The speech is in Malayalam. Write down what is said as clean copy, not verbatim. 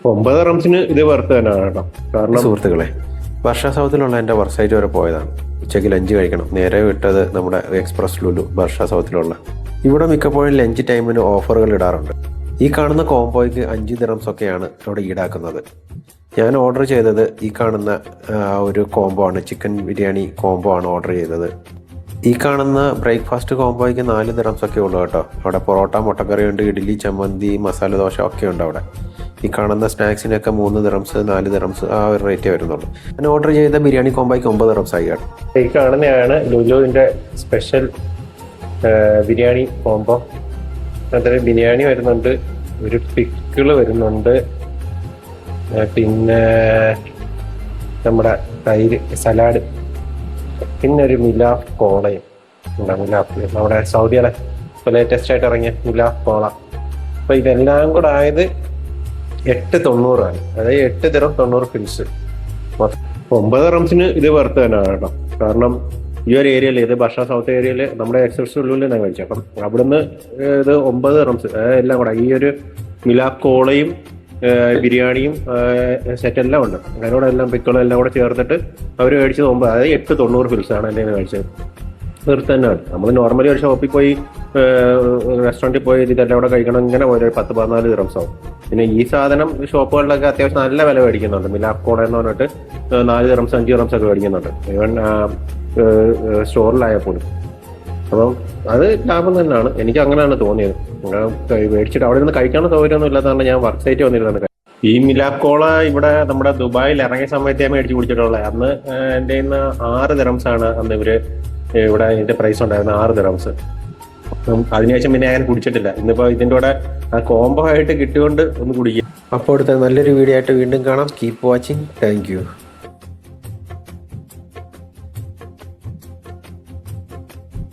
9 റംസിന് ഇത് വർത്ത് തന്നെയാണ് കേട്ടോ. കാരണം സുഹൃത്തുക്കളെ, വർഷ സൗത്തിലുള്ള എൻ്റെ വർക്ക് സൈറ്റ് വരെ പോയതാണ്. ഉച്ചയ്ക്ക് ലഞ്ച് കഴിക്കണം. നേരെ വിട്ടത് നമ്മുടെ എക്സ്പ്രസ് ലുലു വർഷ സൗത്തിലുള്ള. ഇവിടെ മിക്കപ്പോഴും ലഞ്ച് ടൈമിന് ഓഫറുകൾ ഇടാറുണ്ട്. ഈ കാണുന്ന കോംബോയ്ക്ക് 5 ദിറംസ് ഒക്കെയാണ് അവിടെ ഈടാക്കുന്നത്. ഞാൻ ഓർഡർ ചെയ്തത് ഈ കാണുന്ന ഒരു കോംബോ ആണ്. ചിക്കൻ ബിരിയാണി കോംബോ ആണ് ഓർഡർ ചെയ്തത്. ഈ കാണുന്ന ബ്രേക്ക്ഫാസ്റ്റ് കോംബോയ്ക്ക് 4 ദിറംസ് ഒക്കെ ഉള്ളൂ കേട്ടോ. അവിടെ പൊറോട്ട, മുട്ടക്കറി ഉണ്ട്, ഇഡ്ഡലി, ചമ്മന്തി, മസാല ദോശ ഒക്കെ ഉണ്ട് അവിടെ. ഈ കാണുന്ന സ്നാക്സിനൊക്കെ 3 ദിറംസ്, 4 ദിറംസ് ആ ഒരു റേറ്റേ വരുന്നുള്ളൂ. ഞാൻ ഓർഡർ ചെയ്ത ബിരിയാണി കോംബോയ്ക്ക് 9 ദിറംസ് ആയി കേട്ടോ. ഈ കാണുന്നതാണ് ലുലുവിൻ്റെ സ്പെഷ്യൽ ബിരിയാണി കോംബോ. അതിൽ ബിരിയാണി വരുന്നുണ്ട്, ഒരു പിക്കിള് വരുന്നുണ്ട്, പിന്നെ നമ്മുടെ തൈര്, സലാഡ്, പിന്നെ ഒരു മിലാഫ് കോളയും ഉണ്ട്. മിലാഫ് നമ്മുടെ സൗദിയിലെ ഇപ്പോൾ ലേറ്റസ്റ്റ് ആയിട്ട് ഇറങ്ങിയ മിലാഫ് കോള. അപ്പോൾ ഇതെല്ലാം കൂടെ ആയത് 8.90 ആണ്. അതായത് 8 ദിറം 90 ഫിൽസ്. 9 റംസിന് ഇത് വർത്ത് തന്നെയാണ് കേട്ടോ. കാരണം ഈ ഒരു ഏരിയയിൽ, ഇത് ബർഷ സൗത്ത് ഏരിയയിൽ നമ്മുടെ എക്സ്പ്രസ് ഉള്ളിൽ ഞാൻ കഴിച്ചു. അപ്പം അവിടുന്ന് ഇത് 9 റംസ് എല്ലാം കൂടെ ഈ ഒരു മിലാഫ് കോളയും ബിരിയാണിയും സെറ്റെല്ലാം ഉണ്ട്. അതിനോട് എല്ലാം പിക്കളും എല്ലാം കൂടെ ചേർത്തിട്ട് അവർ മേടിച്ചത് 9, അതായത് 8.90 ഫിൽസാണ് എൻ്റെ കഴിച്ചത്. തീർത്ത് തന്നെയാണ്. നമ്മൾ നോർമലി ഒരു ഷോപ്പിൽ പോയി റെസ്റ്റോറൻറ്റിൽ പോയി ഇതെല്ലാം കൂടെ കഴിക്കണം, ഇങ്ങനെ പോയി 10-14 ദിറംസ് ആവും. പിന്നെ ഈ സാധനം ഷോപ്പുകളിലൊക്കെ അത്യാവശ്യം നല്ല വില മേടിക്കുന്നുണ്ട്. മിലാഫ് കോള എന്ന് പറഞ്ഞിട്ട് 4 ദിറംസ് 5 ദിറംസ് ഒക്കെ മേടിക്കുന്നുണ്ട്, ഈവൻ സ്റ്റോറിലായാൽ പോലും. അപ്പം അത് ലാഭം തന്നെയാണ്. എനിക്ക് അങ്ങനെയാണ് തോന്നിയത്. മേടിച്ചിട്ട് അവിടെ നിന്ന് കഴിക്കാനുള്ള സൗകര്യമൊന്നും ഇല്ലാത്തതാണ് ഞാൻ വർക്ക് സൈറ്റ് വന്നിരുന്നത്. ഈ മിലാഫ് കോള ഇവിടെ നമ്മുടെ ദുബായിൽ ഇറങ്ങിയ സമയത്ത് ഞാൻ മേടിച്ച് കുടിച്ചിട്ടുള്ളത്. അന്ന് എൻ്റെ കയ്യിൽ 6 ദിറംസ് ആണ് അന്ന് ഇവര് ഇവിടെ ഇതിന്റെ പ്രൈസ് ഉണ്ടായിരുന്നു, 6 ദിറംസ്. അതിനുശേഷം പിന്നെ ഞാൻ കുടിച്ചിട്ടില്ല. ഇന്നിപ്പോൾ ഇതിൻ്റെ കൂടെ ആ കോംബോ ആയിട്ട് കിട്ടിയോണ്ട് ഒന്ന് കുടിക്കുക. അപ്പോൾ അടുത്ത നല്ലൊരു വീഡിയോ ആയിട്ട് വീണ്ടും കാണാം. Keep watching. Thank you.